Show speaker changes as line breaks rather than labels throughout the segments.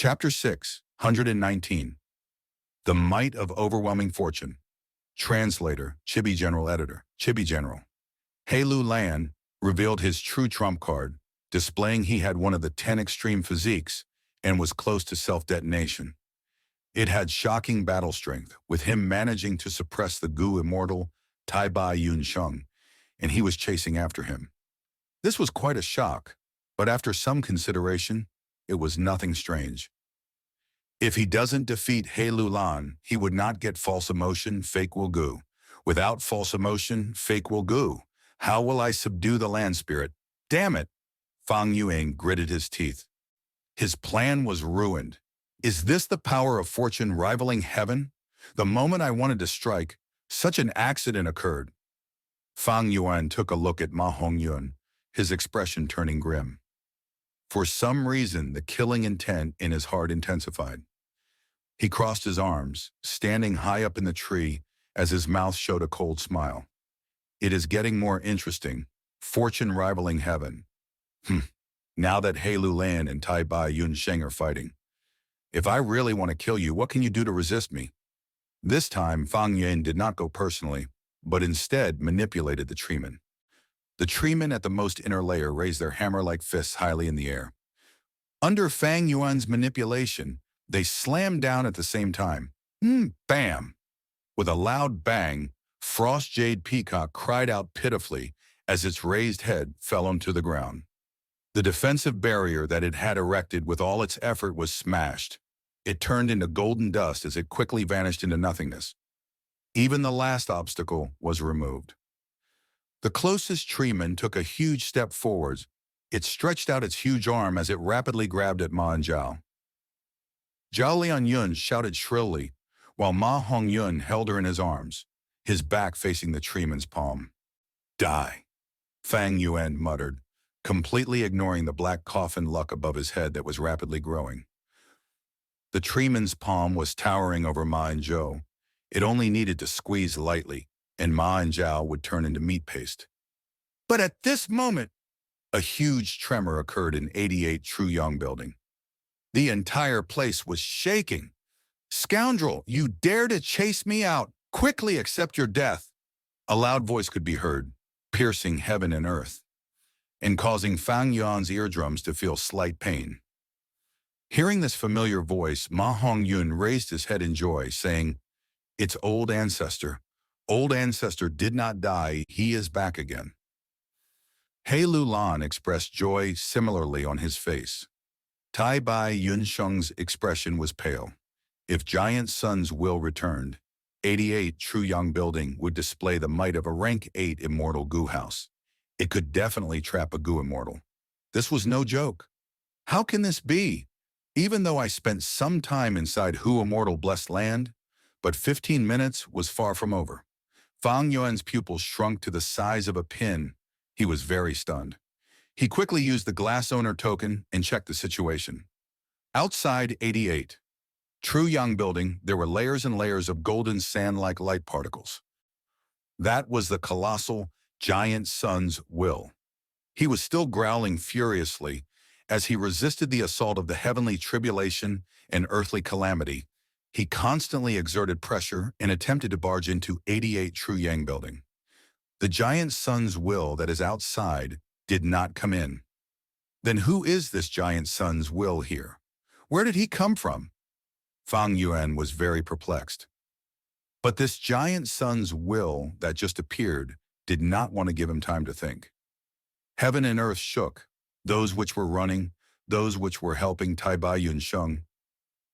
Chapter 6, 119. The Might of Overwhelming Fortune. Translator, Chibi General Editor, Chibi General. He Lu Lan revealed his true trump card, displaying he had one of the 10 extreme physiques and was close to self-detonation. It had shocking battle strength, with him managing to suppress the Gu immortal Tai Bai Yun Sheng, and he was chasing after him. This was quite a shock, but after some consideration, it was nothing strange. If he doesn't defeat He Lu Lan, he would not get false emotion, fake will Gu. Without false emotion, fake will Gu. How will I subdue the land spirit? Damn it! Fang Yuan gritted his teeth. His plan was ruined. Is this the power of fortune rivaling heaven? The moment I wanted to strike, such an accident occurred. Fang Yuan took a look at Ma Hongyun, his expression turning grim. For some reason, the killing intent in his heart intensified. He crossed his arms, standing high up in the tree as his mouth showed a cold smile. It is getting more interesting. Fortune rivaling heaven. Now that He Lu Lan and Tai Bai Yun Sheng are fighting. If I really want to kill you, what can you do to resist me? This time, Fang Yuan did not go personally, but instead manipulated the treemen. The treemen at the most inner layer raised their hammer-like fists highly in the air. Under Fang Yuan's manipulation, they slammed down at the same time. Bam! With a loud bang, Frost Jade Peacock cried out pitifully as its raised head fell onto the ground. The defensive barrier that it had erected with all its effort was smashed. It turned into golden dust as it quickly vanished into nothingness. Even the last obstacle was removed. The closest treeman took a huge step forwards. It stretched out its huge arm as it rapidly grabbed at Ma and Zhao. Zhao Lianyun shouted shrilly, while Ma Hongyun held her in his arms, his back facing the treeman's palm. Die, Fang Yuan muttered, completely ignoring the black coffin luck above his head that was rapidly growing. The treeman's palm was towering over Ma and Zhao. It only needed to squeeze lightly, and Ma and Zhao would turn into meat paste. But at this moment, a huge tremor occurred in 88 True Young Building. The entire place was shaking. Scoundrel, you dare to chase me out! Quickly accept your death! A loud voice could be heard, piercing heaven and earth, and causing Fang Yuan's eardrums to feel slight pain. Hearing this familiar voice, Ma Hongyun raised his head in joy, saying, "It's old ancestor. Old ancestor did not die, he is back again." He Lu Lan expressed joy similarly on his face. Tai Bai Yun Sheng's expression was pale. If Giant Sun's will returned, 88 True Young Building would display the might of a rank 8 immortal Gu house. It could definitely trap a Gu immortal. This was no joke. How can this be? Even though I spent some time inside Hu immortal blessed land, but 15 minutes was far from over. Fang Yuan's pupils shrunk to the size of a pin. He was very stunned. He quickly used the glass owner token and checked the situation. Outside 88. True Young Building, there were layers and layers of golden sand-like light particles. That was the colossal Giant Sun's will. He was still growling furiously as he resisted the assault of the heavenly tribulation and earthly calamity. He constantly exerted pressure and attempted to barge into 88 True Yang Building. The Giant Sun's will that is outside did not come in. Then who is this Giant Sun's will here? Where did he come from? Fang Yuan was very perplexed. But this Giant Sun's will that just appeared did not want to give him time to think. Heaven and earth shook, those which were running, those which were helping Tai Bai Yun Sheng,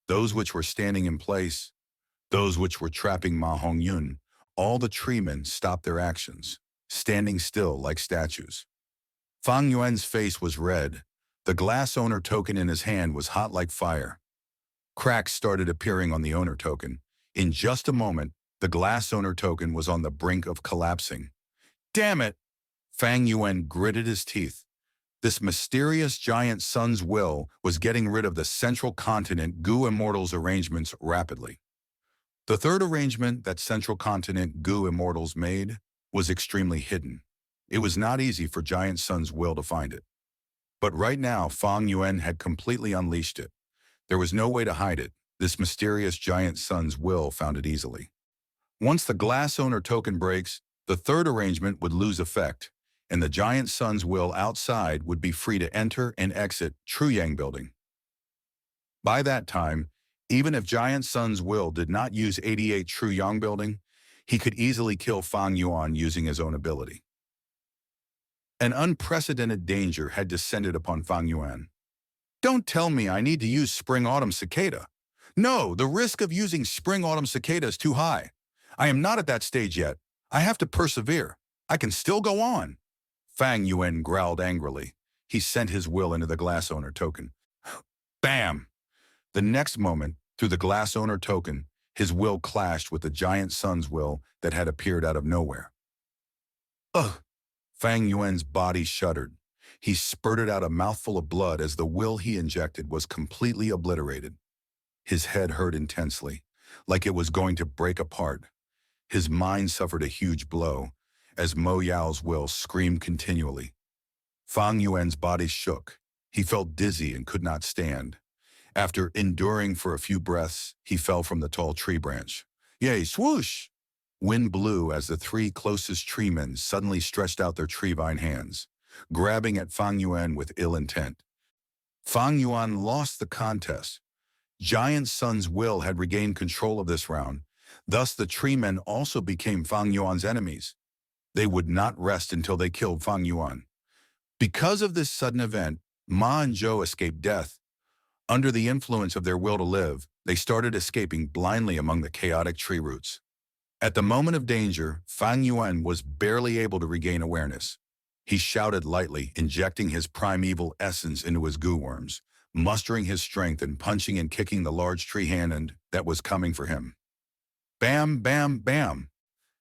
those which were standing in place, those which were trapping Ma Hongyun. All the treemen stopped their actions, standing still like statues. Fang Yuan's face was red. The glass owner token in his hand was hot like fire. Cracks started appearing on the owner token. In just a moment, the glass owner token was on the brink of collapsing. Damn it! Fang Yuan gritted his teeth. This mysterious Giant Sun's will was getting rid of the central continent Gu Immortals arrangements rapidly. The third arrangement that Central Continent Gu Immortals made was extremely hidden. It was not easy for Giant Sun's will to find it. But right now, Fang Yuan had completely unleashed it. There was no way to hide it. This mysterious giant sun's will found it easily. Once the glass owner token breaks, the third arrangement would lose effect, and the giant sun's will outside would be free to enter and exit Truyang Building. By that time, even if Giant Sun's will did not use 88 Truyang Building, he could easily kill Fang Yuan using his own ability. An unprecedented danger had descended upon Fang Yuan. Don't tell me I need to use Spring-Autumn Cicada. No, the risk of using Spring-Autumn Cicada is too high. I am not at that stage yet. I have to persevere. I can still go on. Fang Yuan growled angrily. He sent his will into the glass owner token. Bam! The next moment, through the glass owner token, his will clashed with the giant sun's will that had appeared out of nowhere. Ugh! Fang Yuan's body shuddered. He spurted out a mouthful of blood as the will he injected was completely obliterated. His head hurt intensely, like it was going to break apart. His mind suffered a huge blow, as Mo Yao's will screamed continually. Fang Yuan's body shook. He felt dizzy and could not stand. After enduring for a few breaths, he fell from the tall tree branch. Yay, swoosh! Wind blew as the three closest treemen suddenly stretched out their tree vine hands, grabbing at Fang Yuan with ill intent. Fang Yuan lost the contest. Giant Sun's will had regained control of this round. Thus, the treemen also became Fang Yuan's enemies. They would not rest until they killed Fang Yuan. Because of this sudden event, Ma and Zhou escaped death. Under the influence of their will to live, they started escaping blindly among the chaotic tree roots. At the moment of danger, Fang Yuan was barely able to regain awareness. He shouted lightly, injecting his primeval essence into his goo worms, mustering his strength and punching and kicking the large tree hand that was coming for him. Bam, bam, bam!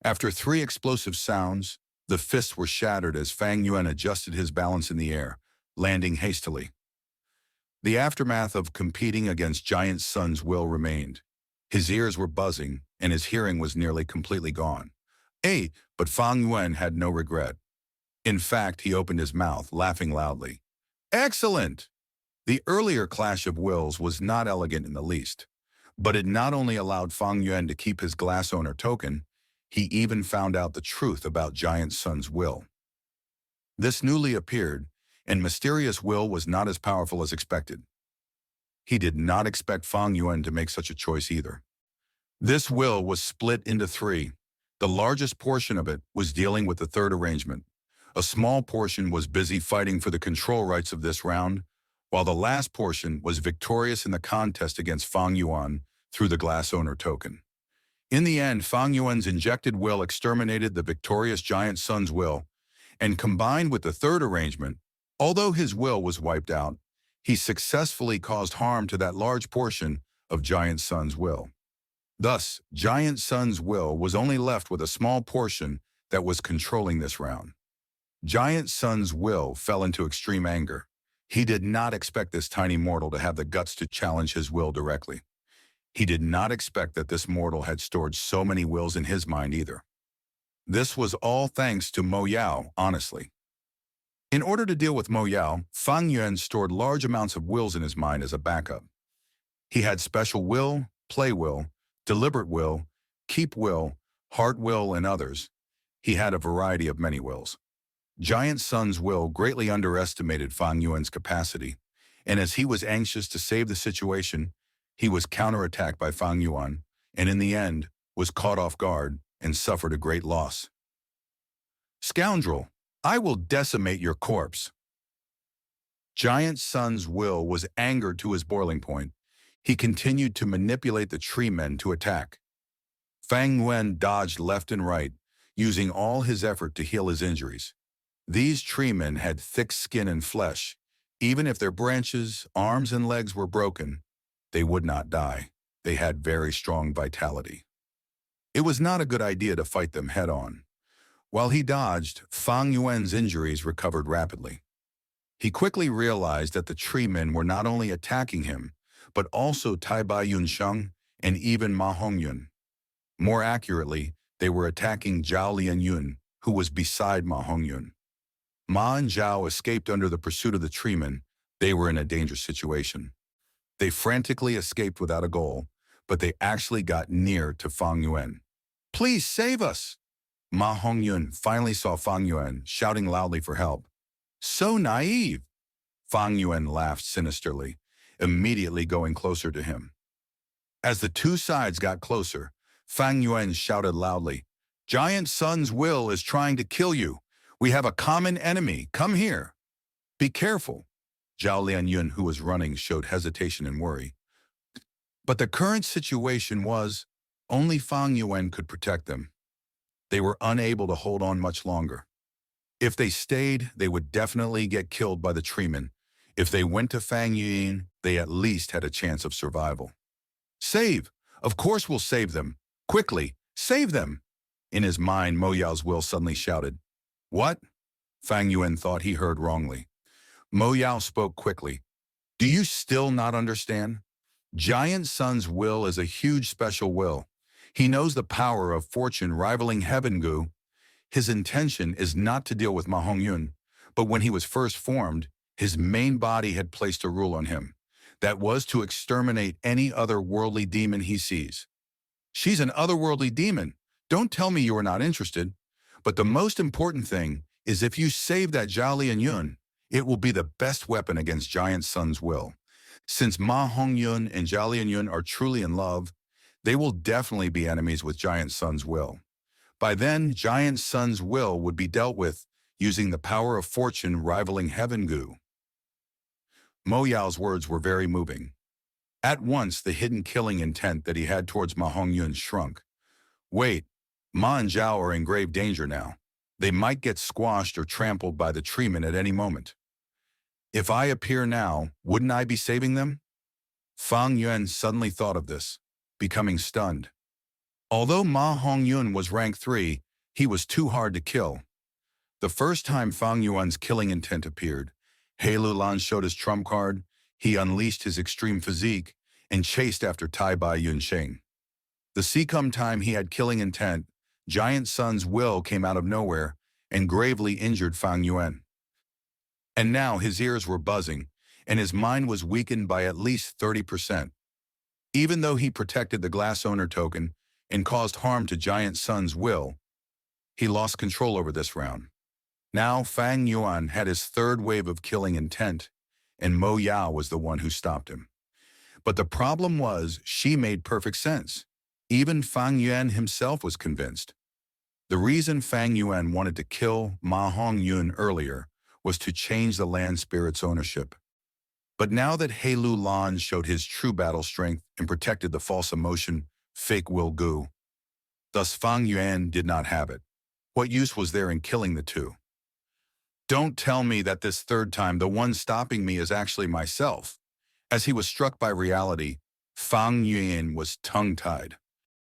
After 3 explosive sounds, the fists were shattered as Fang Yuan adjusted his balance in the air, landing hastily. The aftermath of competing against Giant Sun's will remained. His ears were buzzing, and his hearing was nearly completely gone. But Fang Yuan had no regret. In fact, he opened his mouth, laughing loudly. Excellent! The earlier clash of wills was not elegant in the least, but it not only allowed Fang Yuan to keep his glass owner token, he even found out the truth about Giant Sun's will. This newly appeared and mysterious will was not as powerful as expected. He did not expect Fang Yuan to make such a choice either. This will was split into 3. The largest portion of it was dealing with the third arrangement. A small portion was busy fighting for the control rights of this round, while the last portion was victorious in the contest against Fang Yuan through the glass owner token. In the end, Fang Yuan's injected will exterminated the victorious Giant Sun's will, and combined with the third arrangement, although his will was wiped out, he successfully caused harm to that large portion of Giant Sun's will. Thus, Giant Sun's will was only left with a small portion that was controlling this round. Giant Sun's will fell into extreme anger. He did not expect this tiny mortal to have the guts to challenge his will directly. He did not expect that this mortal had stored so many wills in his mind either. This was all thanks to Mo Yao, honestly. In order to deal with Mo Yao, Fang Yuan stored large amounts of wills in his mind as a backup. He had special will, play will, deliberate will, keep will, heart will, and others. He had a variety of many wills. Giant Sun's will greatly underestimated Fang Yuan's capacity, and as he was anxious to save the situation, he was counterattacked by Fang Yuan, and in the end, was caught off guard and suffered a great loss. Scoundrel! I will decimate your corpse. Giant Sun's will was angered to his boiling point. He continued to manipulate the tree men to attack. Fang Yuan dodged left and right, using all his effort to heal his injuries. These tree men had thick skin and flesh. Even if their branches, arms, and legs were broken, they would not die. They had very strong vitality. It was not a good idea to fight them head-on. While he dodged, Fang Yuan's injuries recovered rapidly. He quickly realized that the tree men were not only attacking him, but also Tai Bai Yunsheng and even Ma Hongyun. More accurately, they were attacking Zhao Lianyun, who was beside Ma Hongyun. Ma and Zhao escaped under the pursuit of the tree men. They were in a dangerous situation. They frantically escaped without a goal, but they actually got near to Fang Yuan. Please save us! Ma Hongyun finally saw Fang Yuan shouting loudly for help. So naive! Fang Yuan laughed sinisterly, immediately going closer to him. As the two sides got closer, Fang Yuan shouted loudly, Giant Sun's will is trying to kill you. We have a common enemy. Come here. Be careful. Zhao Lianyun, who was running, showed hesitation and worry. But the current situation was, only Fang Yuan could protect them. They were unable to hold on much longer. If they stayed, they would definitely get killed by the treemen. If they went to Fang Yuan, they at least had a chance of survival. Save! Of course we'll save them. Quickly, save them! In his mind, Mo Yao's will suddenly shouted. What? Fang Yuan thought he heard wrongly. Mo Yao spoke quickly. Do you still not understand? Giant Sun's will is a huge special will. He knows the power of fortune rivaling heaven Gu. His intention is not to deal with Ma Hongyun, but when he was first formed, his main body had placed a rule on him. That was to exterminate any otherworldly demon he sees. She's an otherworldly demon. Don't tell me you are not interested. But the most important thing is if you save that Zhao Lianyun, it will be the best weapon against Giant Sun's will. Since Ma Hongyun and Zhao Lianyun are truly in love, they will definitely be enemies with Giant Sun's will. By then, Giant Sun's will would be dealt with using the power of fortune rivaling heaven Gu. Mo Yao's words were very moving. At once, the hidden killing intent that he had towards Ma Hongyun shrunk. Wait, Ma and Zhao are in grave danger now. They might get squashed or trampled by the treemen at any moment. If I appear now, wouldn't I be saving them? Fang Yuan suddenly thought of this, becoming stunned. Although Ma Hongyun was rank 3, he was too hard to kill. The first time Fang Yuan's killing intent appeared, He Lulan showed his trump card, he unleashed his extreme physique, and chased after Tai Bai Yunsheng. The second time he had killing intent, Giant Sun's will came out of nowhere and gravely injured Fang Yuan. And now his ears were buzzing, and his mind was weakened by at least 30%. Even though he protected the glass owner token and caused harm to Giant Sun's will, he lost control over this round. Now Fang Yuan had his third wave of killing intent, and Mo Yao was the one who stopped him. But the problem was, she made perfect sense. Even Fang Yuan himself was convinced. The reason Fang Yuan wanted to kill Ma Hongyun earlier was to change the land spirit's ownership. But now that He Lulan showed his true battle strength and protected the false emotion, fake will Gu, thus Fang Yuan did not have it. What use was there in killing the two? Don't tell me that this third time the one stopping me is actually myself. As he was struck by reality, Fang Yuan was tongue-tied.